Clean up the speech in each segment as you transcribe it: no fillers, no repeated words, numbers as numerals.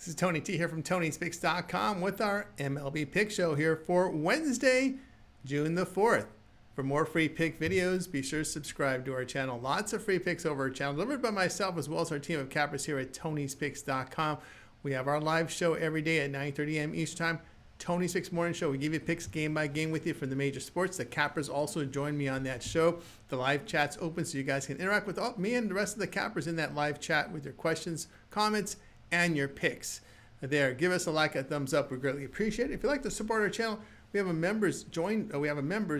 This is Tony T here from Tony'sPicks.com with our MLB Pick Show here for Wednesday, June the 4th. For more free pick videos, be sure to subscribe to our channel. Lots of free picks over our channel, delivered by myself as well as our team of cappers here at Tony'sPicks.com. We have our live show every day at 9:30 a.m. each time. Tony's Picks Morning Show. We give you picks game by game with you from the major sports. The cappers also join me on that show. The live chat's open so you guys can interact with me and the rest of the cappers in that live chat with your questions, comments, and your picks. There, give us a like, a thumbs up. We greatly appreciate it. If you'd like to support our channel, we have a members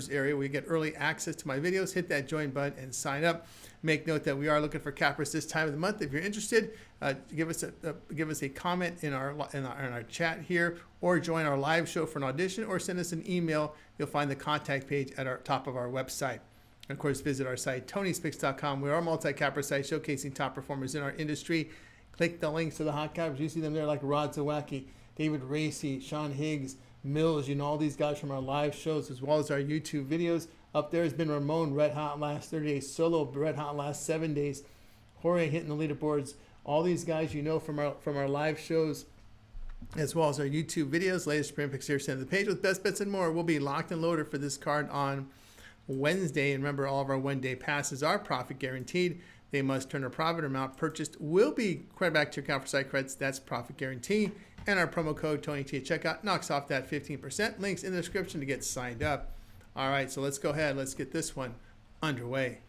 area where you get early access to my videos. Hit that join button and sign up. Make note that we are looking for cappers this time of the month. If you're interested, give us a comment in our chat here, or join our live show for an audition, or send us an email. You'll find the contact page at our top of our website. And of course, visit our site, Tony'sPicks.com. We are a multi-capper site showcasing top performers in our industry. Click the links to the hot cappers. You see them there, like Rod Zawacki, David Racy, Sean Higgs, Mills. You know all these guys from our live shows as well as our YouTube videos. Up there has been Ramon, red hot last 30 days. Solo, red hot last 7 days. Jorge hitting the leaderboards. All these guys you know from our live shows as well as our YouTube videos. Latest sprint picks here, send to the page with best bets and more. We'll be locked and loaded for this card on Wednesday. And remember, all of our one-day passes are profit guaranteed. They must turn a profit. Amount purchased will be credited back to your account for site credits. That's profit guarantee. And our promo code TonyT at checkout knocks off that 15%. Links in the description to get signed up. All right, so let's go ahead. Let's get this one underway.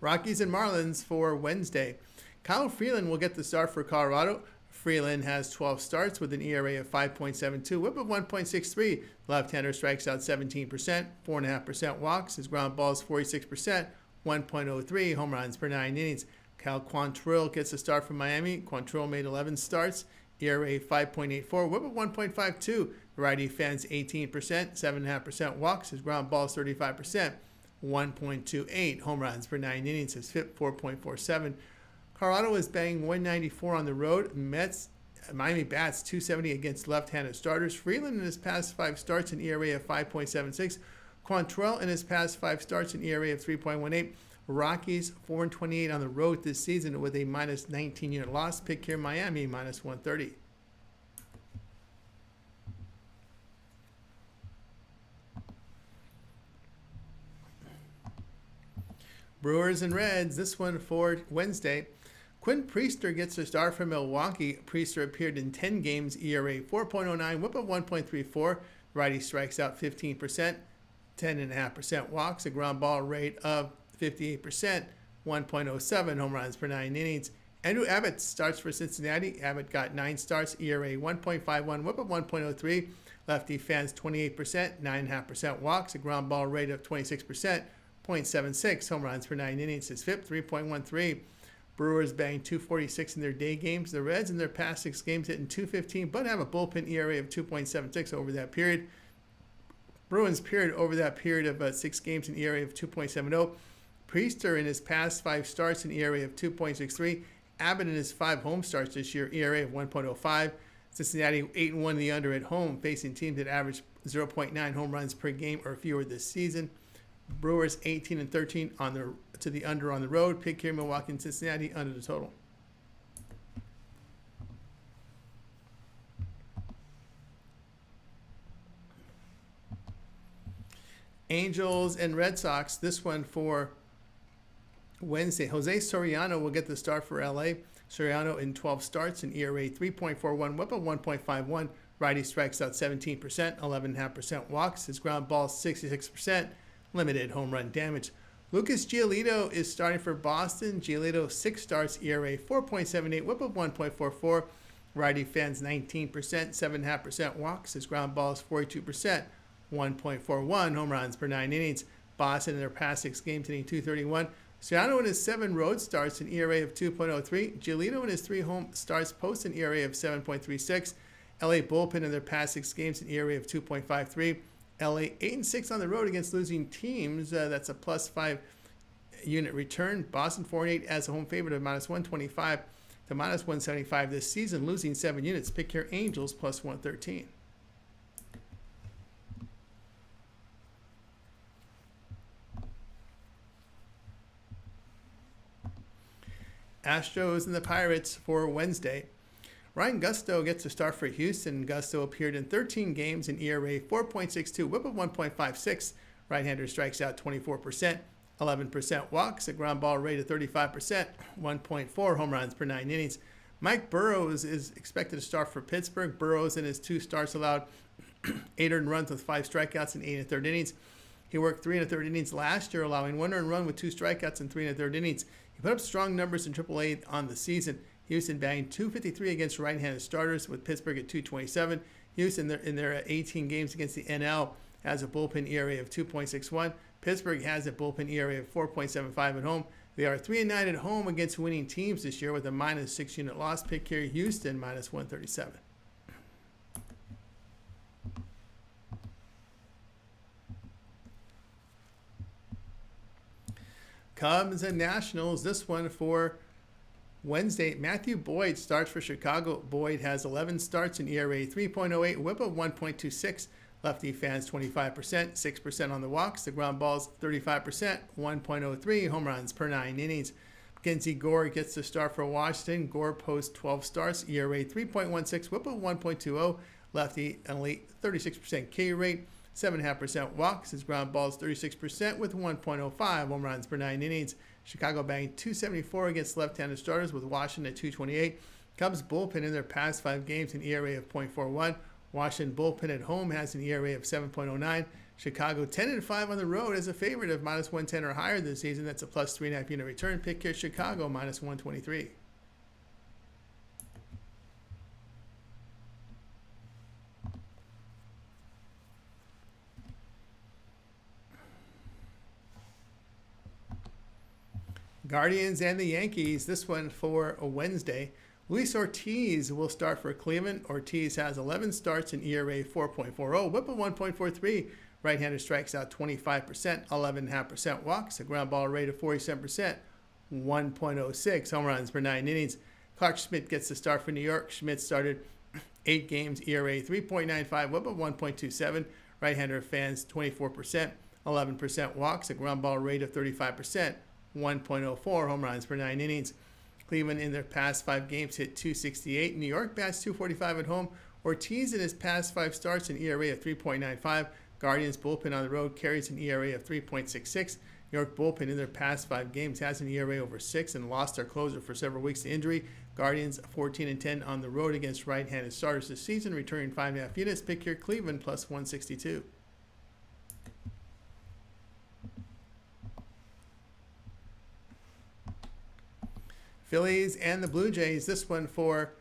Rockies and Marlins for Wednesday. Kyle Freeland will get the start for Colorado. Freeland has 12 starts with an ERA of 5.72, whip of 1.63. Left-hander strikes out 17%, 4.5% walks. His ground ball is 46%, 1.03 home runs per 9 innings. Cal Quantrill gets a start from Miami. Quantrill made 11 starts, ERA 5.84, whip of 1.52. Righty fans 18%, 7.5% walks. His ground ball is 35%, 1.28 home runs per 9 innings. His FIP 4.47. Colorado is batting 194 on the road. Miami bats 270 against left-handed starters. Freeland in his past 5 starts an ERA of 5.76. Quantrill in his past 5 starts an ERA of 3.18. Rockies 4-28 on the road this season with a minus 19 unit loss. Pick here Miami minus 130. Brewers and Reds, this one for Wednesday. Quinn Priester gets a start from Milwaukee. Priester appeared in 10 games, ERA 4.09, whip of 1.34. Righty strikes out 15%, 10.5% walks, a ground ball rate of 58%, 1.07 home runs per 9 innings. Andrew Abbott starts for Cincinnati. Abbott got 9 starts, ERA 1.51, whip of 1.03. Lefty fans 28%, 9.5% walks, a ground ball rate of 26%, 0.76 home runs per 9 innings. His FIP 3.13. Brewers batting 246 in their day games. The Reds in their past 6 games hitting 215, but have a bullpen ERA of 2.76 over that period. Bruins period over that period of 6 games an ERA of 2.70. Priester in his past 5 starts an ERA of 2.63. Abbott in his 5 home starts this year ERA of 1.05. Cincinnati 8-1 in the under at home, facing teams that average 0.9 home runs per game or fewer this season. Brewers 18-13 to the under on the road. Pick here Milwaukee and Cincinnati under the total. Angels and Red Sox, this one for Wednesday. Jose Soriano will get the start for LA. Soriano in 12 starts, an ERA 3.41, whip of 1.51. Righty strikes out 17%, 11.5% walks. His ground ball is 66%, limited home run damage. Lucas Giolito is starting for Boston. Giolito 6 starts, ERA 4.78, whip of 1.44. Righty fans 19%, 7.5% walks. His ground ball is 42%, 1.41 home runs per 9 innings. Boston in their past 6 games hitting 231. Soriano in his 7 road starts an ERA of 2.03. Giolito in his 3 home starts posts an ERA of 7.36. LA bullpen in their past 6 games an ERA of 2.53. LA 8-6 on the road against losing teams. That's a plus 5 unit return. Boston 4-8 as a home favorite of minus 125 to minus 175 this season, losing 7 units. Pick your Angels plus 113. Astros and the Pirates for Wednesday. Ryan Gusto gets a start for Houston. Gusto appeared in 13 games, an ERA 4.62, whip of 1.56. Right-hander strikes out 24%, 11% walks, a ground ball rate of 35%, 1.4 home runs per 9 innings. Mike Burrows is expected to start for Pittsburgh. Burrows in his 2 starts allowed 8 earned runs with 5 strikeouts in 8 1/3 innings. He worked 3 1/3 innings last year, allowing 1 earned run with 2 strikeouts in 3 1/3 innings. He put up strong numbers in AAA on the season. Houston banged .253 against right-handed starters, with Pittsburgh at .227. Houston, in their 18 games against the NL, has a bullpen ERA of 2.61. Pittsburgh has a bullpen ERA of 4.75 at home. They are 3-9 at home against winning teams this year with a -6 unit loss. Pick here, Houston -137. Cubs and Nationals, this one for Wednesday. Matthew Boyd starts for Chicago. Boyd has 11 starts, an ERA 3.08, whip of 1.26. Lefty fans 25%, 6% on the walks. The ground balls 35%, 1.03 home runs per 9 innings. Mackenzie Gore gets the start for Washington. Gore posts 12 starts, ERA 3.16, whip of 1.20. Lefty only 36% K rate, 7.5% walks. His ground balls 36% with 1.05 home runs per 9 innings. Chicago banged .274 against left-handed starters, with Washington at .228. Cubs bullpen in their past 5 games an ERA of .41. Washington bullpen at home has an ERA of 7.09. Chicago 10-5 on the road as a favorite of -110 or higher this season. That's a +3.5 unit return. Pick here, Chicago -123. Guardians and the Yankees, this one for a Wednesday. Luis Ortiz will start for Cleveland. Ortiz has 11 starts, an ERA 4.40, whip of 1.43. Right-hander strikes out 25%, 11.5% walks, a ground ball rate of 47%, 1.06 home runs per 9 innings. Clark Schmidt gets the start for New York. Schmidt started 8 games, ERA 3.95, whip of 1.27. Right-hander fans 24%, 11% walks, a ground ball rate of 35%, 1.04 home runs per 9 innings. Cleveland in their past 5 games hit .268. New York bats .245 at home. Ortiz in his past 5 starts an ERA of 3.95. Guardians bullpen on the road carries an ERA of 3.66. New York bullpen in their past 5 games has an ERA over 6 and lost their closer for several weeks to injury. Guardians 14-10 on the road against right-handed starters this season, returning 5.5 units. Pick here, Cleveland +162. Phillies and the Blue Jays, this one for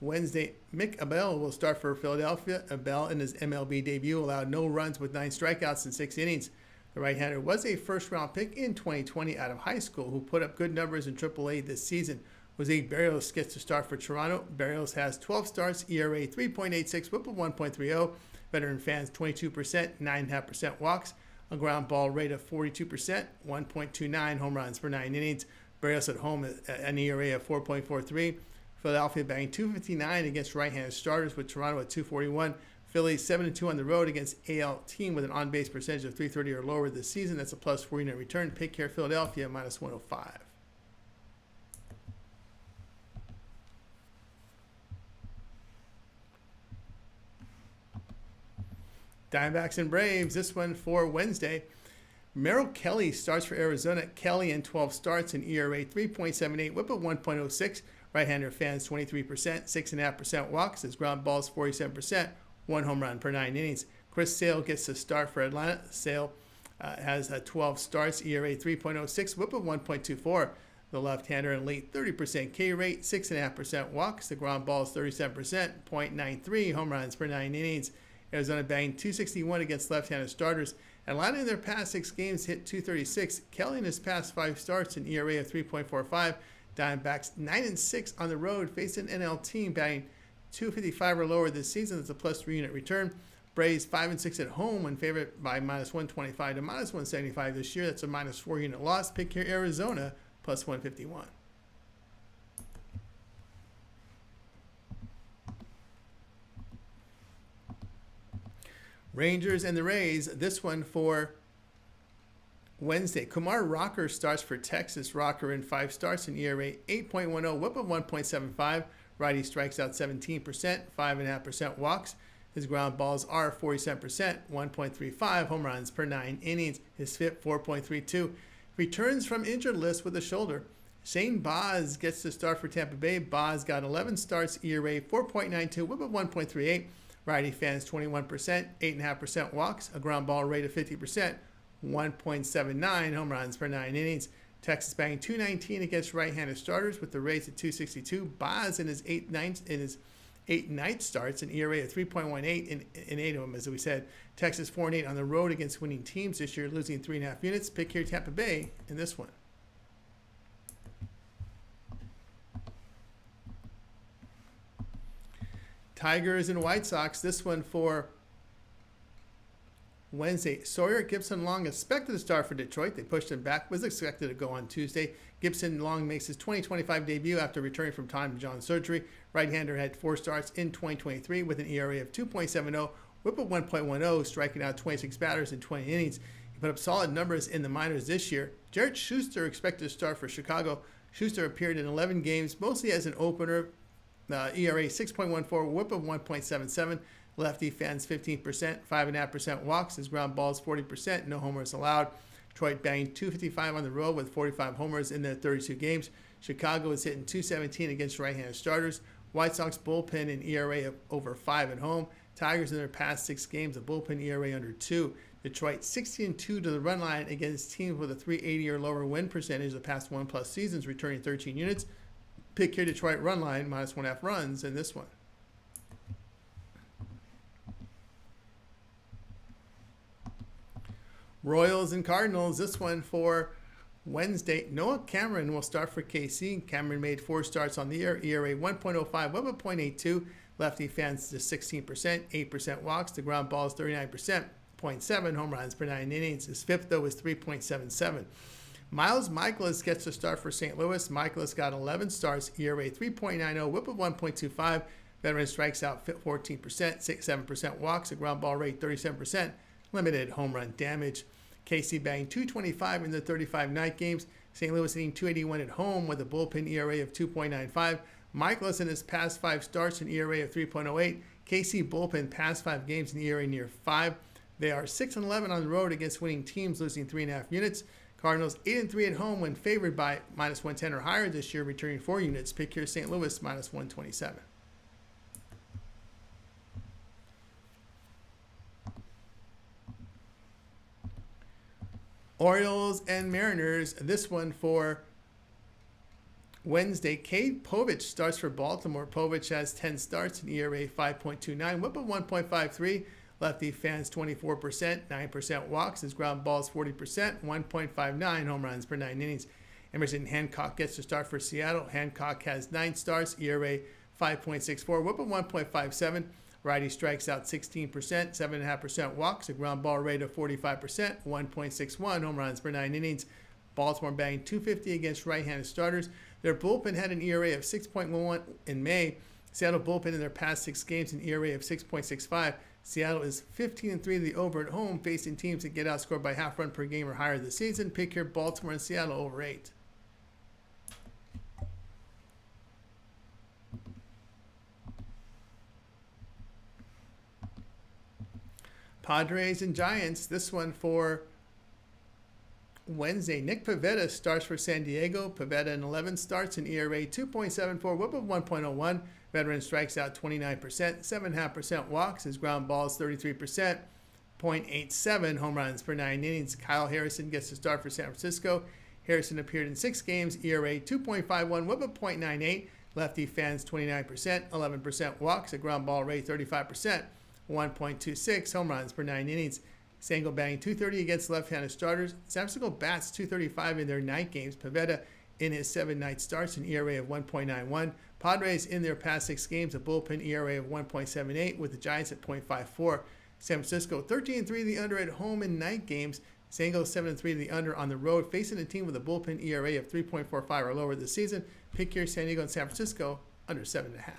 Wednesday. Mick Abel will start for Philadelphia. Abel in his MLB debut allowed no runs with 9 strikeouts in 6 innings. The right-hander was a first-round pick in 2020 out of high school who put up good numbers in AAA this season. Jose Barrios gets to start for Toronto. Barrios has 12 starts, ERA 3.86, whip of 1.30. Veteran fans 22%, 9.5% walks, a ground ball rate of 42%, 1.29 home runs per 9 innings. Barrios at home an ERA of 4.43. Philadelphia banged .259 against right-handed starters, with Toronto at .241. Phillies 7-2 on the road against AL team with an on-base percentage of .330 or lower this season. That's a +4 unit return. Pick here, Philadelphia -105. Diamondbacks and Braves, this one for Wednesday. Merrill Kelly starts for Arizona. Kelly in 12 starts, an ERA 3.78, whip of 1.06. Right-hander fans 23%, 6.5% walks. His ground balls 47%, 1 home run per 9 innings. Chris Sale gets the start for Atlanta. Sale has 12 starts, ERA 3.06, whip of 1.24. The left-hander in late 30% K rate, 6.5% walks. The ground balls 37%, 0.93 home runs per 9 innings. Arizona banged .261 against left-handed starters. Atlanta in their past 6 games hit .236. Kelly in his past 5 starts an ERA of 3.45. Diamondbacks 9-6 on the road, faced an NL team batting .255 or lower this season. That's a +3 unit return. Braves 5-6 at home when favored by -125 to -175 this year. That's a -4 unit loss. Pick here, Arizona +151. Rangers and the Rays, this one for Wednesday, Kumar Rocker starts for Texas. Rocker in 5 starts, an ERA 8.10, whip of 1.75. Righty strikes out 17%, 5.5% walks. His ground balls are 47%, 1.35 home runs per 9 innings. His FIP 4.32. Returns from injured list with a shoulder. Shane Baz gets the start for Tampa Bay. Baz got 11 starts, ERA 4.92, whip of 1.38. Righty fans 21%, 8.5% walks, a ground ball rate of 50%, 1.79 home runs per 9 innings. Texas batting .219 against right-handed starters with the Rays at .262. Baz in his eight night starts, an ERA of 3.18 in 8 of them, as we said. Texas 4-8 on the road against winning teams this year, losing 3.5 units. Pick here Tampa Bay in this one. Tigers and White Sox, this one for Wednesday. Sawyer Gibson Long expected to start for Detroit. They pushed him back. Was expected to go on Tuesday. Gibson Long makes his 2025 debut after returning from Tommy John surgery. Right-hander had 4 starts in 2023 with an ERA of 2.70, whip of 1.10, striking out 26 batters in 20 innings. He put up solid numbers in the minors this year. Jared Schuster expected to start for Chicago. Schuster appeared in 11 games, mostly as an opener. ERA 6.14, whip of 1.77. Lefty fans 15%, 5.5% walks. His ground balls 40%, no homers allowed. Detroit batting .255 on the road with 45 homers in their 32 games. Chicago is hitting .217 against right-handed starters. White Sox bullpen an ERA of over 5 at home. Tigers in their past 6 games a bullpen ERA under 2. Detroit 60-2 to the run line against teams with a .380 or lower win percentage the past 1+ seasons, returning 13 units. Pick here Detroit run line -1.5 runs in this one. Royals and Cardinals, this one for Wednesday. Noah Cameron will start for KC. Cameron made 4 starts on the year, ERA 1.05, whip of 0.82. Lefty fans just 16%, 8% walks. The ground balls 39%, 0.7 home runs per 9 innings. His FIP, though, was 3.77. Miles Michaelis gets the start for St. Louis. Michaelis got 11 starts, ERA 3.90, whip of 1.25. Veteran strikes out 14%, 7% walks, a ground ball rate 37%, limited home run damage. KC batting .225 in the 35 night games. St. Louis hitting .281 at home with a bullpen ERA of 2.95. Michaelis in his past 5 starts an ERA of 3.08. KC bullpen past 5 games an ERA near 5. They are 6-11 on the road against winning teams, losing 3.5 units. Cardinals 8-3 at home when favored by -110 or higher this year, returning 4 units. Pick here St. Louis -127. Orioles and Mariners, this one for Wednesday. Cade Povich starts for Baltimore. Povich has 10 starts, an ERA 5.29, whip of 1.53. Lefty fans 24%, 9% walks. His ground balls 40%, 1.59 home runs per 9 innings. Emerson Hancock gets to start for Seattle. Hancock has 9 starts, ERA 5.64, whip of 1.57. Righty strikes out 16%, 7.5% walks, a ground ball rate of 45%, 1.61 home runs per 9 innings. Baltimore batting .250 against right-handed starters. Their bullpen had an ERA of 6.11 in May. Seattle bullpen in their past 6 games an ERA of 6.65. Seattle is 15-3 to the over at home, facing teams that get outscored by half run per game or higher this season. Pick here Baltimore and Seattle over 8. Padres and Giants, this one for Wednesday. Nick Pivetta starts for San Diego. Pivetta in 11 starts, an ERA 2.74, whip of 1.01. Veteran strikes out 29%, 7.5% walks. His ground balls 33%, 0.87 home runs per 9 innings. Kyle Harrison gets to start for San Francisco. Harrison appeared in 6 games, ERA 2.51, whip of 0.98. Lefty fans 29%, 11% walks. A ground ball rate 35%, 1.26 home runs per 9 innings. Sango batting .230 against left-handed starters. San Francisco bats .235 in their night games. Pivetta in his 7 night starts, an ERA of 1.91. Padres in their past 6 games, a bullpen ERA of 1.78 with the Giants at .54. San Francisco 13-3 the under at home in night games. Sango 7-3 the under on the road, facing a team with a bullpen ERA of 3.45 or lower this season. Pick here San Diego and San Francisco under 7.5.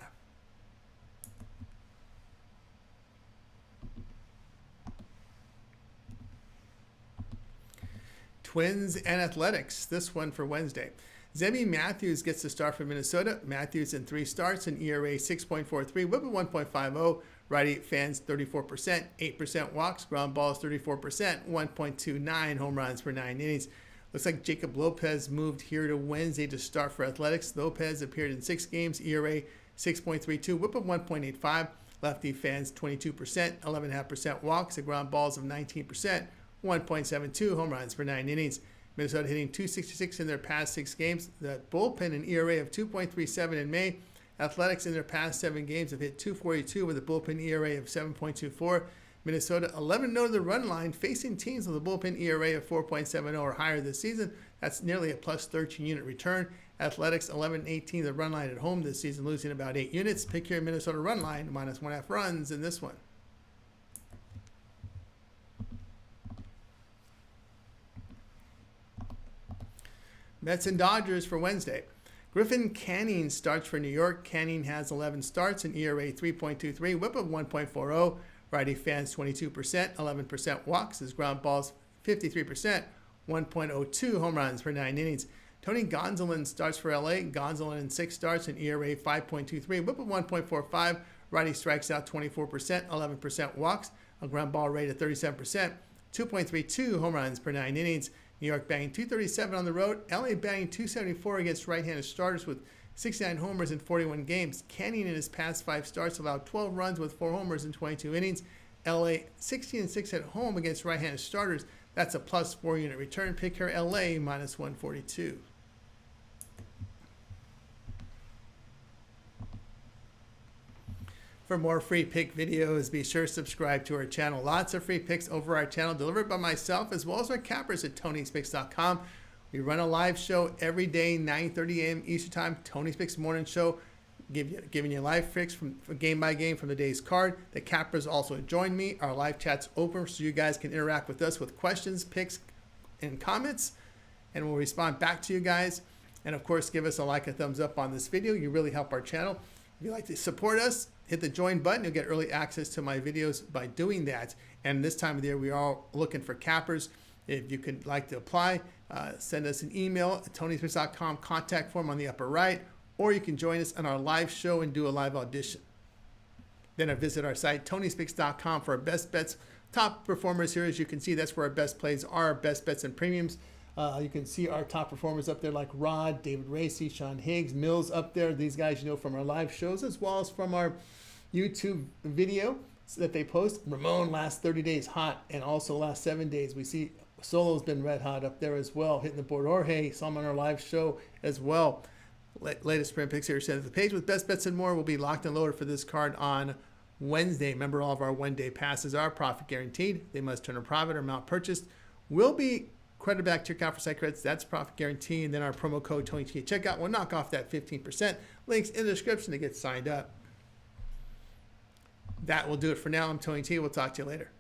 Twins and Athletics. This one for Wednesday. Zemi Matthews gets the start for Minnesota. Matthews in 3 starts, an ERA 6.43, whip of 1.50. Righty fans 34%, 8% walks, ground balls 34%, 1.29 home runs per 9 innings. Looks like Jacob Lopez moved here to Wednesday to start for Athletics. Lopez appeared in 6 games, ERA 6.32, whip of 1.85. Lefty fans 22%, 11.5% walks, and ground balls of 19%, 1.72 home runs per 9 innings. Minnesota hitting .266 in their past 6 games. The bullpen an ERA of 2.37 in May. Athletics in their past 7 games have hit .242 with a bullpen ERA of 7.24. Minnesota 11-0 to the run line, facing teams with a bullpen ERA of 4.70 or higher this season. That's nearly a plus 13 unit return. Athletics 11-18 the run line at home this season, losing about 8 units. Pick your Minnesota run line, minus 1.5 runs in this one. Mets and Dodgers for Wednesday. Griffin Canning starts for New York. Canning has 11 starts, an ERA 3.23, whip of 1.40. Righty fans 22%, 11% walks. His ground balls 53%, 1.02 home runs per 9 innings. Tony Gonsolin starts for LA. Gonsolin in 6 starts, an ERA 5.23, whip of 1.45. Righty strikes out 24%, 11% walks. A ground ball rate of 37%, 2.32 home runs per 9 innings. New York batting .237 on the road. LA batting .274 against right-handed starters with 69 homers in 41 games. Canning in his past 5 starts allowed 12 runs with 4 homers in 22 innings. LA 16-6 at home against right-handed starters. That's a plus 4 unit return. Pick here LA minus 142. For more free pick videos, be sure to subscribe to our channel. Lots of free picks over our channel, delivered by myself as well as our cappers at Tony'sPicks.com. We run a live show every day, 9:30 a.m. Eastern Time. Tony's Picks Morning Show, giving you live picks from game by game from the day's card. The cappers also join me. Our live chat's open so you guys can interact with us with questions, picks, and comments, and we'll respond back to you guys. And of course, give us a like and thumbs up on this video. You really help our channel. If you'd like to support us, hit the join button. You'll get early access to my videos by doing that. And this time of the year, we are looking for cappers. If you could like to apply, send us an email at Tony'sPicks.com contact form on the upper right, or you can join us on our live show and do a live audition. Then visit our site, Tony'sPicks.com, for our best bets, top performers here. As you can see, that's where our best plays are, our best bets and premiums. You can see our top performers up there like Rod, David Racy, Sean Higgs, Mills up there. These guys you know from our live shows as well as from our YouTube video that they post. Ramon last 30 days hot, and also last 7 days we see Solo's been red hot up there as well, hitting the board. Jorge, saw him on our live show as well. Latest sprint picks here sent to the page with best bets and more will be locked and loaded for this card on Wednesday. Remember, all of our one-day passes are profit guaranteed. They must turn a profit or amount purchased will be credited back to your account for site credits. That's profit guarantee. And then our promo code TonyT at checkout will knock off that 15%. Links in the description to get signed up. That will do it for now. I'm Tony T. We'll talk to you later.